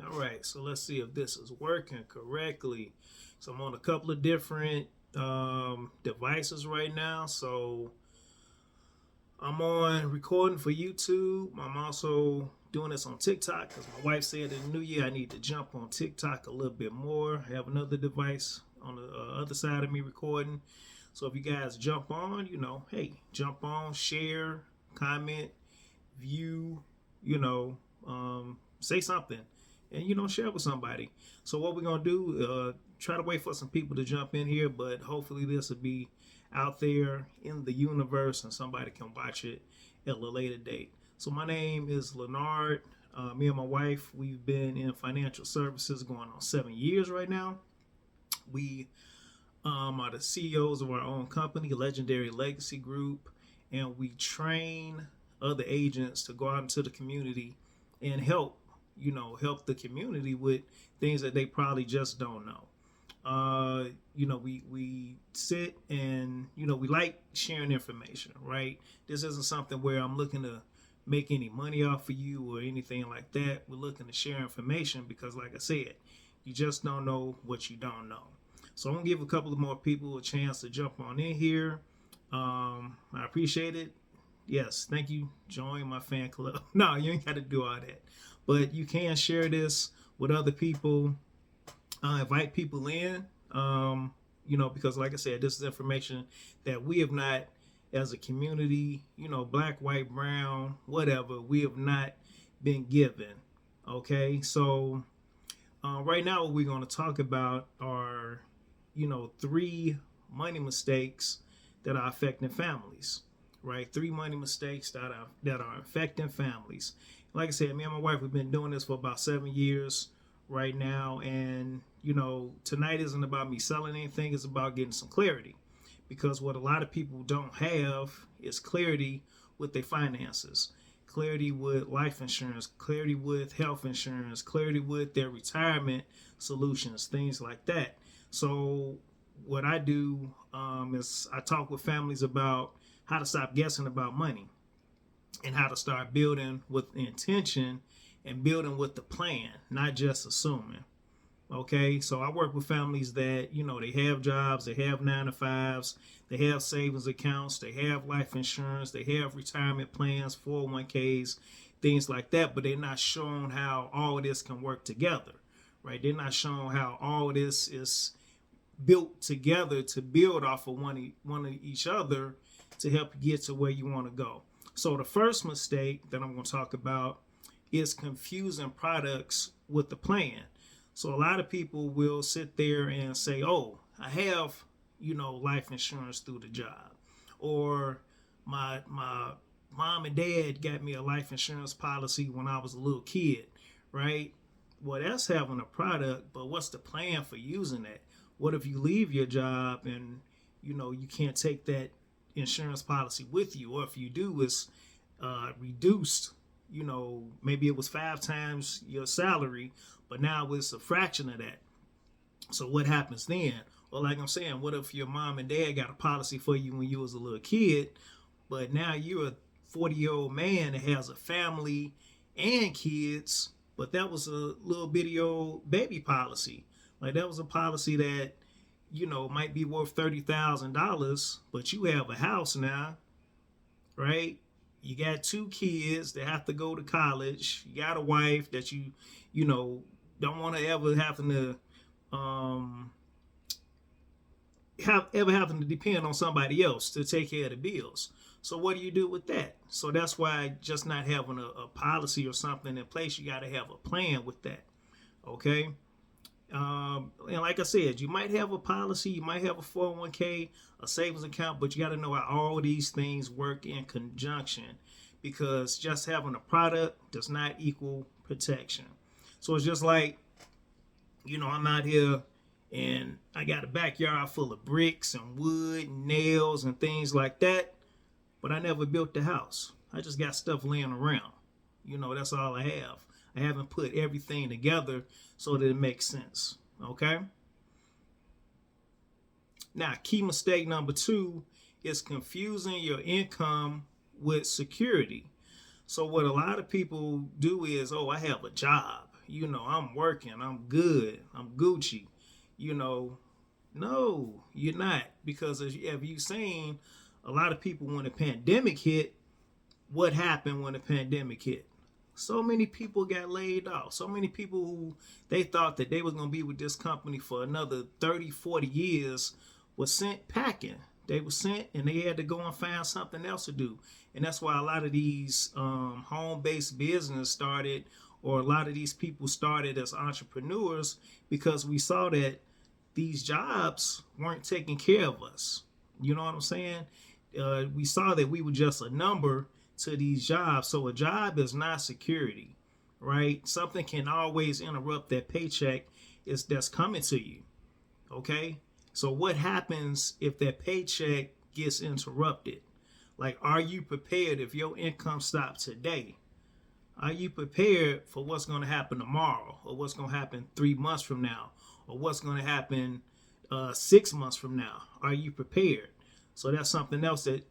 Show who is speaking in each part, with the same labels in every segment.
Speaker 1: All right, so let's see if this is working correctly. So I'm on a couple of different devices right now. So I'm on recording for YouTube. I'm also doing this on TikTok because my wife said in the new year I need to jump on TikTok a little bit more. I have another device on the other side of me recording. So if you guys jump on, hey, jump on, share, comment, view, say something, and share with somebody. So what we're gonna do? Try to wait for some people to jump in here, but hopefully this will be out there in the universe and somebody can watch it at a later date. So my name is Leonard. Me and my wife, we've been in financial services going on 7 years right now. We are the CEOs of our own company, Legendary Legacy Group, and we train other agents to go out into the community and help the community with things that they probably just don't know. We sit and we like sharing information, right? This isn't something where I'm looking to make any money off of you or anything like that. We're looking to share information because, like I said, you just don't know what you don't know. So I'm gonna give a couple of more people a chance to jump on in here. I appreciate it. Yes, thank you. Join my fan club. No, you ain't got to do all that, but you can share this with other people. Invite people in. Because like I said, this is information that we have not, as a community, black, white, brown, whatever, we have not been given. Okay, so right now what we're going to talk about are, 3 money mistakes that are affecting families. Right, 3 money mistakes that are affecting families. Like I said, me and my wife have been doing this for about 7 years right now, and tonight isn't about me selling anything. It's about getting some clarity, because what a lot of people don't have is clarity with their finances, clarity with life insurance, clarity with health insurance, clarity with their retirement solutions, things like that. So what I do is I talk with families about how to stop guessing about money and how to start building with intention and building with the plan, not just assuming. Okay, so I work with families that, they have jobs, they have 9 to 5s, they have savings accounts, they have life insurance, they have retirement plans, 401ks, things like that, but they're not shown how all of this can work together, right? They're not shown how all of this is built together to build off of one of each other to help you get to where you want to go. So the first mistake that I'm going to talk about is confusing products with the plan. So a lot of people will sit there and say, oh, I have, life insurance through the job, or my mom and dad got me a life insurance policy when I was a little kid, right? Well, that's having a product, but what's the plan for using that? What if you leave your job and, you can't take that insurance policy with you, or if you do, it's reduced, maybe it was 5 times your salary, but now it's a fraction of that. So what happens then? Well, like I'm saying, what if your mom and dad got a policy for you when you was a little kid, but now you're a 40-year-old man that has a family and kids, but that was a little bitty old baby policy. Like, that was a policy that, might be worth $30,000, but you have a house now, right? You got 2 kids that have to go to college. You got a wife that you don't want to ever having to having to depend on somebody else to take care of the bills. So what do you do with that? So that's why just not having a policy or something in place, you got to have a plan with that. Okay. And like I said, you might have a policy, you might have a 401k, a savings account, but you got to know how all these things work in conjunction, because just having a product does not equal protection. So it's just like, I'm out here and I got a backyard full of bricks and wood and nails and things like that, but I never built the house. I just got stuff laying around. That's all I have. I haven't put everything together so that it makes sense. Okay? Now, key mistake number 2 is confusing your income with security. So what a lot of people do is, oh, I have a job I'm working, I'm good, I'm Gucci. You know, no, you're not. Because as have you seen, a lot of people when the pandemic hit, what happened when the pandemic hit? So many people got laid off. So many people who they thought that they was going to be with this company for another 30, 40 years was sent packing. They were sent and they had to go and find something else to do. And that's why a lot of these home-based business started, or a lot of these people started as entrepreneurs, because we saw that these jobs weren't taking care of us. You know what I'm saying? We saw that we were just a number to these jobs. So a job is not security, right? Something can always interrupt that paycheck that's coming to you. Okay? So what happens if that paycheck gets interrupted? Like, are you prepared if your income stops today? Are you prepared for what's going to happen tomorrow, or what's going to happen 3 months from now, or what's going to happen 6 months from now? Are you prepared? So that's something else that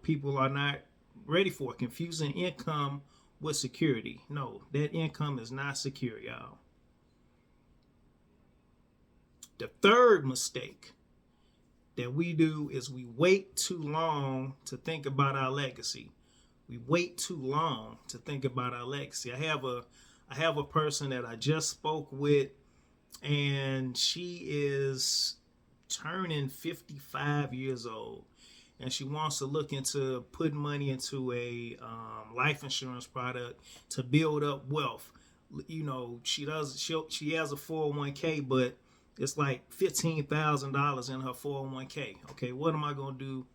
Speaker 1: people are not ready for. Confusing income with security. No, that income is not secure, y'all. The third mistake that we do is we wait too long to think about our legacy. We wait too long to think about our legacy. I have a person that I just spoke with, and she is turning 55 years old, and she wants to look into putting money into a life insurance product to build up wealth. She has a 401k, but it's like $15,000 in her 401k. Okay, what am I gonna do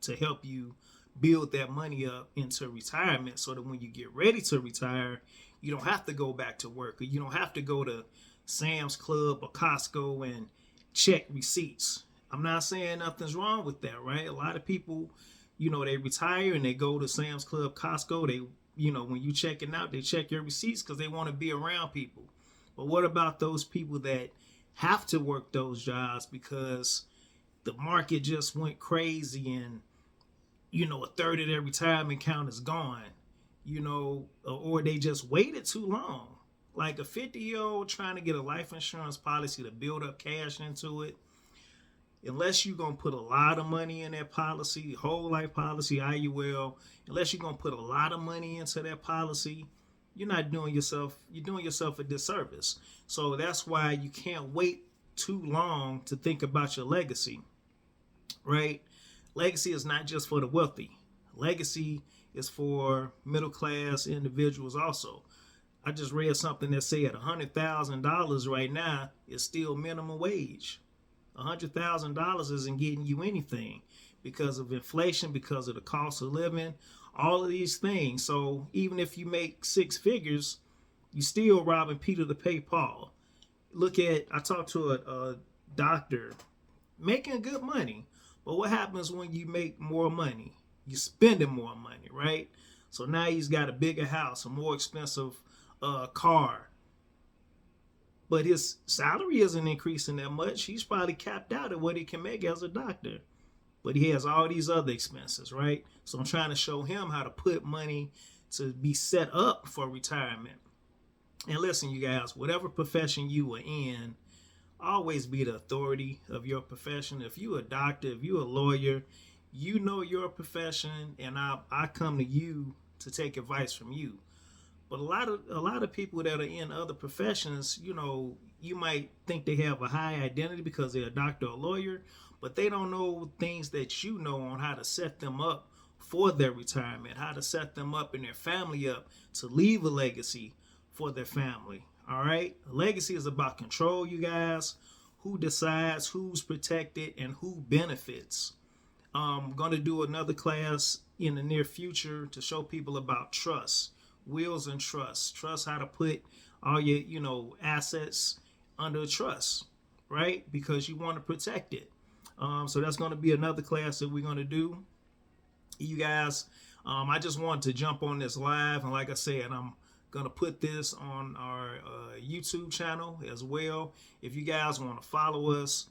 Speaker 1: to help you build that money up into retirement, so that when you get ready to retire, you don't have to go back to work, or you don't have to go to Sam's Club or Costco and check receipts. I'm not saying nothing's wrong with that, right? A lot of people, they retire and they go to Sam's Club, Costco. They, when you checking out, they check your receipts because they want to be around people. But what about those people that have to work those jobs because the market just went crazy, and a third of their retirement account is gone, or they just waited too long? Like a 50-year-old trying to get a life insurance policy to build up cash into it, unless you're going to put a lot of money in that policy, whole life policy, IUL, unless you're going to put a lot of money into that policy, you're doing yourself a disservice. So that's why you can't wait too long to think about your legacy, right? Legacy is not just for the wealthy. Legacy is for middle class individuals also. I just read something that said $100,000 right now is still minimum wage. $100,000 isn't getting you anything because of inflation, because of the cost of living, all of these things. So even if you make six figures, you still robbing Peter to pay Paul. I talked to a doctor making good money, but what happens when you make more money? You're spending more money, right? So now he's got a bigger house, a more expensive car, but his salary isn't increasing that much. He's probably capped out at what he can make as a doctor, but he has all these other expenses, right? So I'm trying to show him how to put money to be set up for retirement. And listen, you guys, whatever profession you are in, always be the authority of your profession. If you're a doctor, if you're a lawyer, you know your profession, and I come to you to take advice from you. But a lot of people that are in other professions, you might think they have a high identity because they're a doctor or a lawyer, but they don't know things that you know on how to set them up for their retirement, how to set them up and their family up to leave a legacy for their family. All right? A legacy is about control, you guys. Who decides who's protected and who benefits. I'm going to do another class in the near future to show people about trust. Wills and trust. Trust, how to put all your, assets under trust, right? Because you want to protect it. So that's going to be another class that we're going to do. You guys, I just wanted to jump on this live. And like I said, I'm going to put this on our YouTube channel as well. If you guys want to follow us,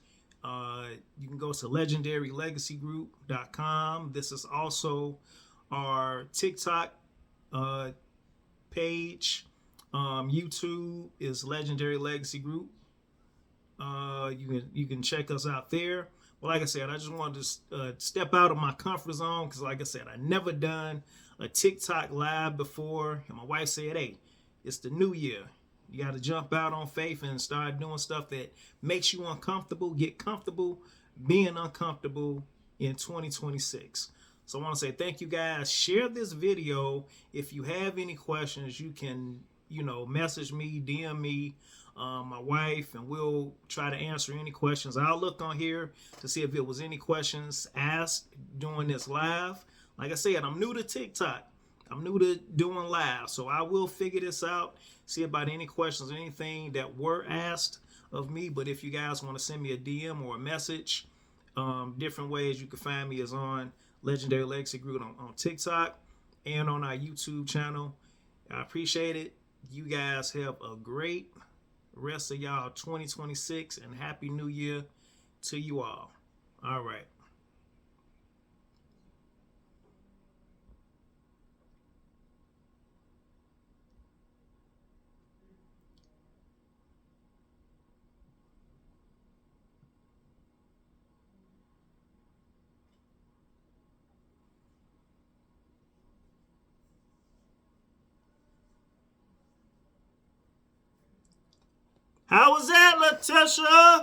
Speaker 1: you can go to legendarylegacygroup.com. This is also our TikTok page. YouTube is Legendary Legacy Group. You can check us out there. But like I said, I just wanted to step out of my comfort zone because, like I said, I never done a TikTok live before, and my wife said, "Hey, it's the new year. You got to jump out on faith and start doing stuff that makes you uncomfortable. Get comfortable being uncomfortable in 2026." So I want to say thank you guys. Share this video. If you have any questions, you can, message me, DM me, my wife, and we'll try to answer any questions. I'll look on here to see if there was any questions asked during this live. Like I said, I'm new to TikTok. I'm new to doing live, so I will figure this out, see about any questions or anything that were asked of me. But if you guys want to send me a DM or a message, different ways you can find me is on Legendary Legacy Group on TikTok and on our YouTube channel. I appreciate it. You guys have a great rest of y'all 2026 and Happy New Year to you all. All right. How was that, Letitia?